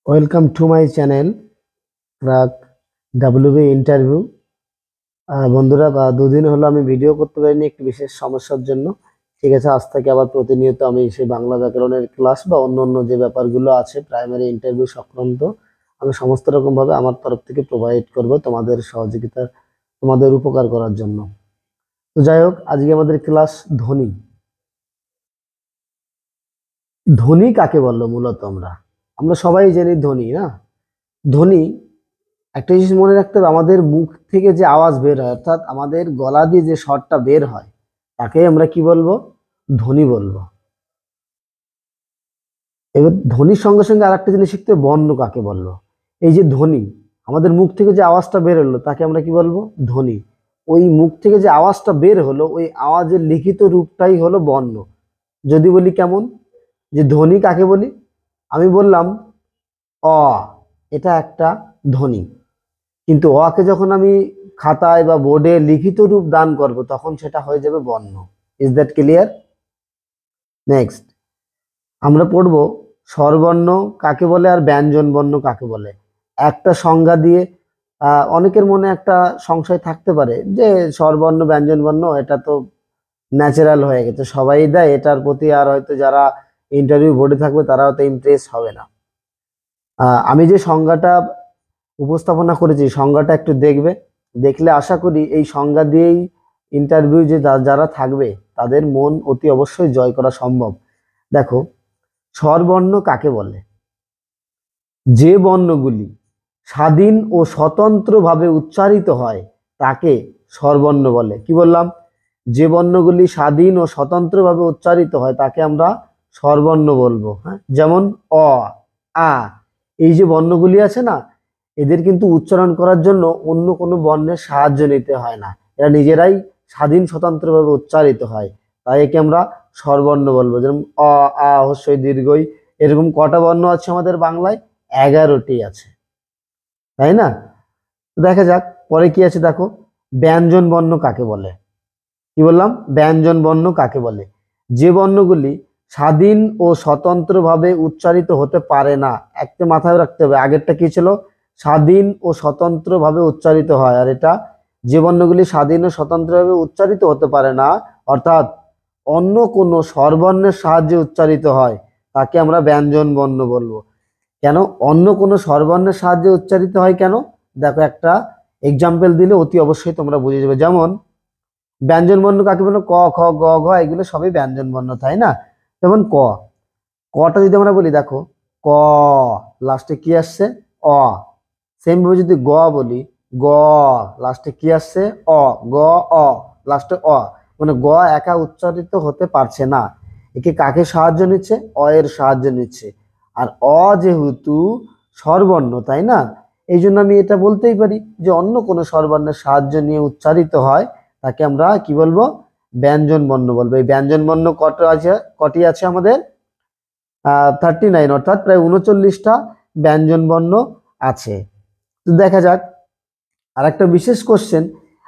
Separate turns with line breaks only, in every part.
Welcome to my channel crack WB interview. বন্ধুরা, দুদিন হলো আমি ভিডিও করতে পারিনি একটি বিশেষ সমস্যার জন্য। ঠিক আছে, আজ থেকে আবার প্রতিনিয়ত আমি সেই বাংলা ব্যাকরণের ক্লাস বা অন্য অন্য যে ব্যাপারগুলো আছে প্রাইমারি ইন্টারভিউ সংক্রান্ত আমি সমস্ত রকম ভাবে আমার তরফ থেকে প্রোভাইড করব তোমাদের সহযোগিতা, তোমাদের উপকার করার জন্য। তো যাই হোক, আজকে আমাদের ক্লাস ধ্বনি। ধ্বনি কাকে বললো মূলত? আমরা আমরা সবাই জানি ধ্বনি, না? ধ্বনি একটা জিনিস মনে রাখতে হবে, আমাদের মুখ থেকে যে আওয়াজ বের হয় অর্থাৎ আমাদের গলা দিয়ে যে স্বরটা বের হয় তাকে আমরা কি বলবো? ধ্বনি বলবো। এবার ধ্বনির সঙ্গে সঙ্গে আরেকটা জিনিস শিখতে হবে, বর্ণ কাকে বলবো। এই যে ধ্বনি, আমাদের মুখ থেকে যে আওয়াজটা বের হলো তাকে আমরা কি বলবো? ধ্বনি। ওই মুখ থেকে যে আওয়াজটা বের হলো ওই আওয়াজের লিখিত রূপটাই হলো বর্ণ। যদি বলি কেমন, যে ধ্বনি কাকে বলি, আমি বললাম অ, এটা একটা ধ্বনি। কিন্তু অকে যখন আমি খাতায় বা বোর্ডে লিখিত রূপ দান করব তখন সেটা হয়ে যাবে বর্ণ। Is that clear? নেক্সট আমরা পড়ব স্বরবর্ণ কাকে বলে আর ব্যঞ্জন বর্ণ কাকে বলে। একটা সংজ্ঞা দিয়ে অনেকের মনে একটা সংশয় থাকতে পারে যে স্বরবর্ণ ব্যঞ্জন বর্ণ এটা তো ন্যাচারাল হয়ে গেছে, সবাই দেয়, এটার প্রতি আর হয়তো যারা ইন্টারভিউ বোর্ডে থাকবে তারা হয়তো ইমপ্রেস হবে না। আমি যে সংজ্ঞাটা উপস্থাপনা করেছি সংজ্ঞাটা একটু দেখবে, দেখলে আশা করি এই সংজ্ঞা দিয়েই ইন্টারভিউ যে যারা থাকবে তাদের মন অতি অবশ্যই জয় করা সম্ভব। দেখো, স্বরবর্ণ কাকে বলে? যে বর্ণগুলি স্বাধীন ও স্বতন্ত্রভাবে উচ্চারিত হয় তাকে স্বরবর্ণ বলে। কি বললাম? যে বর্ণগুলি স্বাধীন ও স্বতন্ত্রভাবে উচ্চারিত হয় তাকে আমরা স্বরবর্ণ বলবো। হ্যাঁ, যেমন অ, আ, এই যে বর্ণগুলি আছে না, এদের কিন্তু উচ্চারণ করার জন্য অন্য কোনো বর্ণের সাহায্য নিতে হয় না, এরা নিজেরাই স্বাধীন স্বতন্ত্রভাবে উচ্চারিত হয়, তাই একে আমরা স্বরবর্ণ বলবো। যেমন অ, আ, হ্রস্বই দীর্ঘই, এরকম কটা বর্ণ আছে আমাদের বাংলায়? 11টি আছে, তাই না? দেখা যাক পরে কি আছে। দেখো, ব্যঞ্জন বর্ণ কাকে বলে? কি বললাম? ব্যঞ্জন বর্ণ কাকে বলে? যে বর্ণগুলি স্বাধীন ও স্বতন্ত্রভাবে উচ্চারিত হতে পারে না। একটা মাথায় রাখতে হবে, আগেরটা কি ছিল? স্বাধীন ও স্বতন্ত্রভাবে উচ্চারিত হয়, আর এটা যে বর্ণগুলি স্বাধীন ও স্বতন্ত্রভাবে উচ্চারিত হতে পারে না অর্থাৎ অন্য কোনো স্বরবর্ণের সাহায্যে উচ্চারিত হয় তাকে আমরা ব্যঞ্জন বর্ণ বলবো। কেন অন্য কোনো স্বরবর্ণের সাহায্যে উচ্চারিত হয় কেন? দেখো, একটা এক্সাম্পল দিলে অতি অবশ্যই তোমরা বুঝে যাবে। যেমন ব্যঞ্জন বর্ণ কাকে বলে? ক, খ, গ, ঘ, এগুলো সবই ব্যঞ্জন বর্ণ, তাই না? যেমন ক, কটা যদি আমরা বলি, দেখো ক, লাস্টে কি আসছে? অ। সেম ভাবে যদি গ বলি, গ, লাস্টে কি আসছে? অ। গ, অ, লাস্টে অ। মানে গ একা উচ্চারিত হতে পারছে না, একে কাকে সাহায্য নিচ্ছে? অ এর সাহায্য নিচ্ছে। আর অ যেহেতু স্বরবর্ণ, তাই না, এই জন্য আমি এটা বলতেই পারি যে অন্য কোনো স্বরবর্ণের সাহায্য নিয়ে উচ্চারিত হয় তাকে আমরা কি বলবো? ব্যঞ্জন বর্ণ বলবো। এই ব্যঞ্জন বর্ণ কটি আছে আমাদের? 39, অর্থাৎ প্রায় 39টা ব্যঞ্জন বর্ণ আছে। তো দেখা যাক আর একটা বিশেষ কোশ্চেন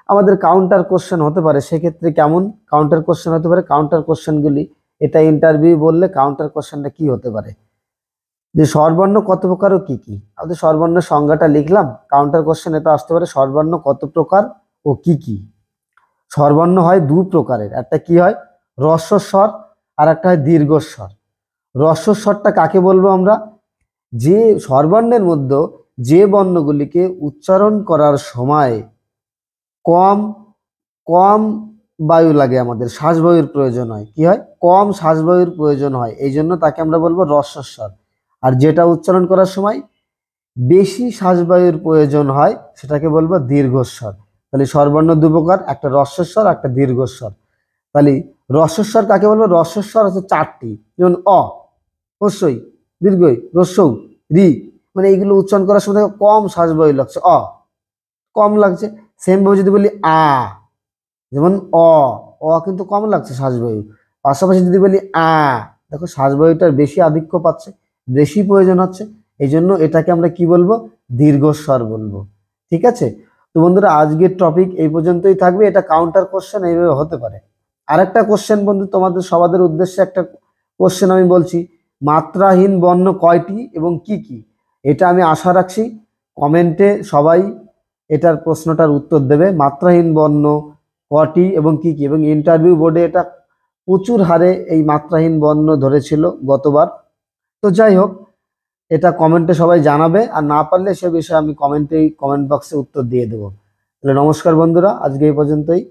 আমাদের কাউন্টার কোশ্চেন হতে পারে। সেক্ষেত্রে কেমন কাউন্টার কোশ্চেন হতে পারে? কাউন্টার কোশ্চেনগুলি, এটা ইন্টারভিউ বললে কাউন্টার কোশ্চেনটা কি হতে পারে, যে স্বরবর্ণ কত প্রকার ও কি কি। আমাদের স্বরবর্ণের সংজ্ঞাটা লিখলাম, কাউন্টার কোশ্চেন এটা আসতে পারে স্বরবর্ণ কত প্রকার ও কি কি। স্বরবর্ণ হয় দু প্রকারের, একটা কি হয়? হ্রস্বস্বর, আর একটা হয় দীর্ঘস্বর। হ্রস্বস্বরটা কাকে বলবো আমরা? যে স্বরবর্ণের মধ্যে যে বর্ণগুলিকে উচ্চারণ করার সময় কম কম বায়ু লাগে, আমাদের শ্বাসবায়ুর প্রয়োজন হয়। কি হয়? কম শ্বাসবায়ুর প্রয়োজন হয়, এই জন্য তাকে আমরা বলবো হ্রস্বস্বর। আর যেটা উচ্চারণ করার সময় বেশি শ্বাসবায়ুর প্রয়োজন হয় সেটাকে বলবো দীর্ঘস্বর। তাহলে স্বরবর্ণ দু প্রকার, একটা হ্রস্বস্বর, একটা দীর্ঘস্বর। তাহলে হ্রস্বস্বর কাকে বলবো? হ্রস্বস্বর হচ্ছে 4টি, যেমন অ, হ্রস্বই, দীর্ঘই, হ্রস্বউ, রি। মানে এইগুলো উচ্চারণ করার সময় কম শ্বাসবায়ু লাগছে, অ কম লাগছে। সেম ভাবে যদি বলি আ, যেমন অ, অ কিন্তু কম লাগছে শ্বাসবায়ু। পাশাপাশি যদি বলি আ, দেখো শ্বাসবায়ুটার বেশি আধিক্য পাচ্ছে, বেশি প্রয়োজন হচ্ছে, এই জন্য এটাকে আমরা কি বলবো? দীর্ঘস্বর বলবো। ঠিক আছে? তো বন্ধুরা, আজকের টপিক এই পর্যন্তই থাকবে। এটা কাউন্টার কোশ্চেন এইভাবে হতে পারে। আরেকটা কোশ্চেন বন্ধু, তোমাদের সবাদের উদ্দেশ্যে একটা কোশ্চেন আমি বলছি, মাত্রাহীন বর্ণ কয়টি এবং কি কি? এটা আমি আশা রাখছি কমেন্টে সবাই এটার প্রশ্নটার উত্তর দেবে। মাত্রাহীন বর্ণ কটি এবং কি কি, এবং ইন্টারভিউ বোর্ডে এটা প্রচুর হারে এই মাত্রাহীন বর্ণ ধরেছিল গতবার। তো যাই হোক, এটা কমেন্টে সবাই জানাবে, আর না পারলে সে বিষয়ে আমি কমেন্ট বক্সে উত্তর দিয়ে দেবো। তাহলে নমস্কার বন্ধুরা, আজকে এই পর্যন্তই।